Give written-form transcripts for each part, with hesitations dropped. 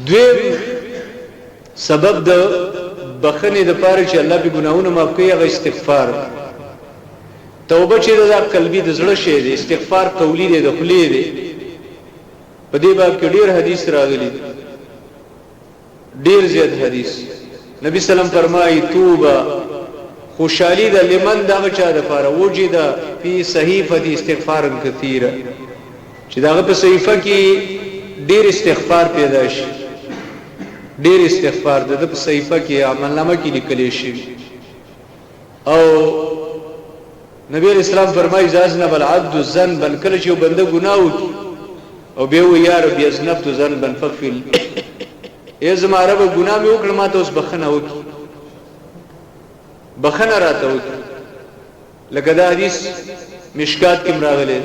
دویم سبب د بخنه د پاره چې الله به ګناونه معاف کوي هغه استغفار توبه چې د قلبي د زړه شی دی استغفار قولی دی د خلی دی په دې باب کې ډیر حدیث راغلي ډیر زیات حدیث نبی سلام فرمایي توبه خوشالي د لمن دغه چا د پاره وجد فی صحیفه استغفار کثیر چې دغه په صحیفه کې ډیر استغفار پیدا شي ډیر استغفار د په صحیفه کې عملنامه کې لیکل شي او نبی اسلام فرمایي ځازنه بل عبد الذنب کله چې بنده ګناه وکي او به و یا رب یذنبت ذنبا فغفر ای زما رب ګناه مې وکړ ما ته اوس بخنه وکي بخنه راته وکي لکه دا حدیث مشکات کې راغلی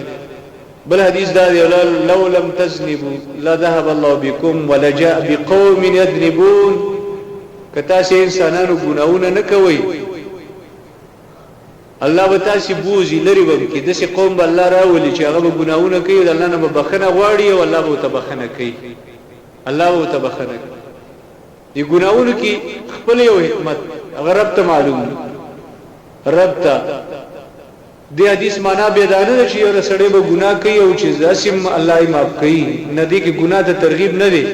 بل حدیث دا دی لو لم تذنبوا لا ذهب الله بكم ولجاء بقوم يذنبون کتا چې انسانانو ګناونه نه کوي الله به تاسو بوزي لري به کې دسه قوم به الله راولي چې هغه ګناونه کوي الله نه بخنه غواړي او الله به تبخنه کوي الله به تبخنه کوي دي ګناونه کې خپل یو حکمت هغه رب ته معلوم رب ته دی حدیث معنا به دا نه چې یو سړی به ګناه کوي او چې ځاسم الله یې معاف کوي نه دی کې ګناه ته ترغیب نه دی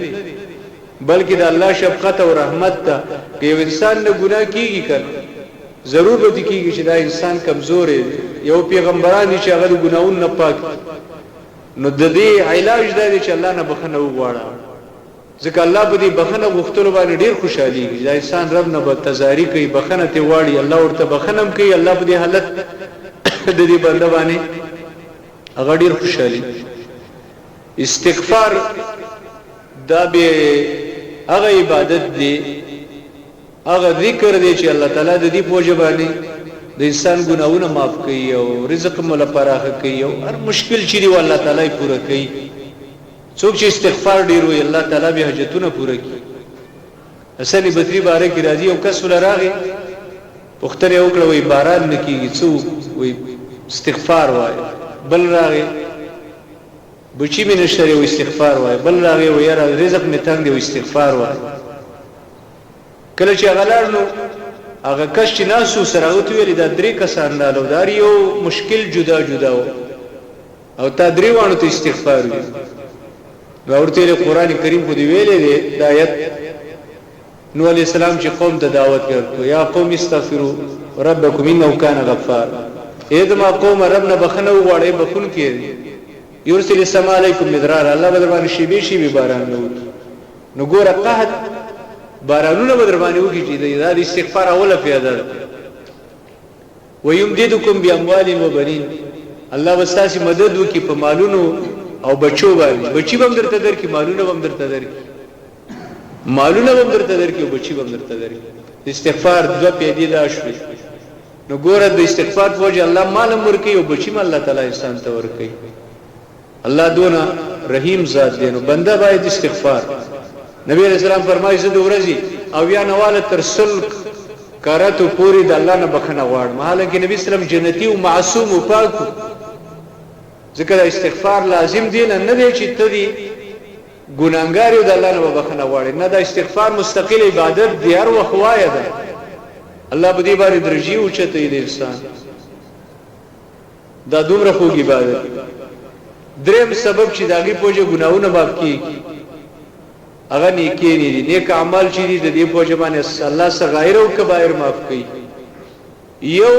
بلکې د الله شفقت او رحمت ته کې یو انسان نه ګناه کیږي کړه ضرور به کیږي چې دا انسان کمزور دی یو پیغمبران چې هغه ګناون نه پاک نو د دې علاج دی چې الله نه بخنه وغواړي ځکه الله به دې بخنه غوښتلو باندې ډیر خوشحالي دا انسان رب نه به تزاری کوي بخنه ته واړي الله ورته بخنم کوي الله به دې حالت د دې بنده باندې هغه ډیر خوشحالي استغفار دا به هغه عبادت دی هغه ذکر دی چې الله تعالی د دې پوجا باندې د انسان ګناونه معاف کوي او رزق مولا پراخه کوي او هر مشکل چې دی الله تعالی پوره کوي څوک چې استغفار ډیر وي الله تعالی به حاجتونه پوره کوي حسن بصری باره کې راځي او کس ول راغی پختره وکړه وي باران نکیږي څوک وي استغفار وای بل راغی بچی مې نشری او استغفار وای بل راغی و یاره رزق مې تنگ دی او استغفار وای کله چې غلار نو هغه کس چې ناسو سره وته ویل دا درې کسان رالو دار یو مشکل جدا جدا او تا درې وانه ته استغفار وی ورته قرآن کریم په دی ویلې دی د آیت نو علی السلام چې قوم ته دعوت ورکړ یا قوم استغفروا ربکم انه کان غفار اېدما قوم رب نه بخنه وغواړي بخون کې یرسل السماء علیکم مدرار الله بدر باندې شیبي شیبي باران نو ګوره قحط بارانونه بدر باندې وږي چې دا استغفار اوله پیدا ويمددکم باموال وبنین الله واساس مدد وکي په مالونو او بچو باندې بچي بم درته درکې مالونه بم درته درکې مالونه بم درته درکې او بچي بم درته درکې استغفار دو پیدا دا شوي نو ګوره د استغفار په وجه الله مال ورکي او بچي مال الله تعالی انسان ته ورکي الله دونه رحیم ذات دی نو بنده باید استغفار نبی رسول الله فرمایي زه د ورځي او یا نواله تر سلک کاراتو پوری د الله نه بخنه غواړم حالانکه نبی اسلام جنتی او معصوم او پاک ذکر استغفار لازم دی نه دی چې ته دی ګناګار یو د الله نه بخنه غواړي نه دا استغفار مستقل عبادت دی هر وخت وایي ده الله په دې باندې درجی او چته دی انسان دا دومره خوږی عبادت دریم سبب چې داغي پوجا ګناونه معاف کی اغه نیکی دي نیک اعمال چې دي د دې پوجا باندې الله صغائر او کبائر معاف کوي یو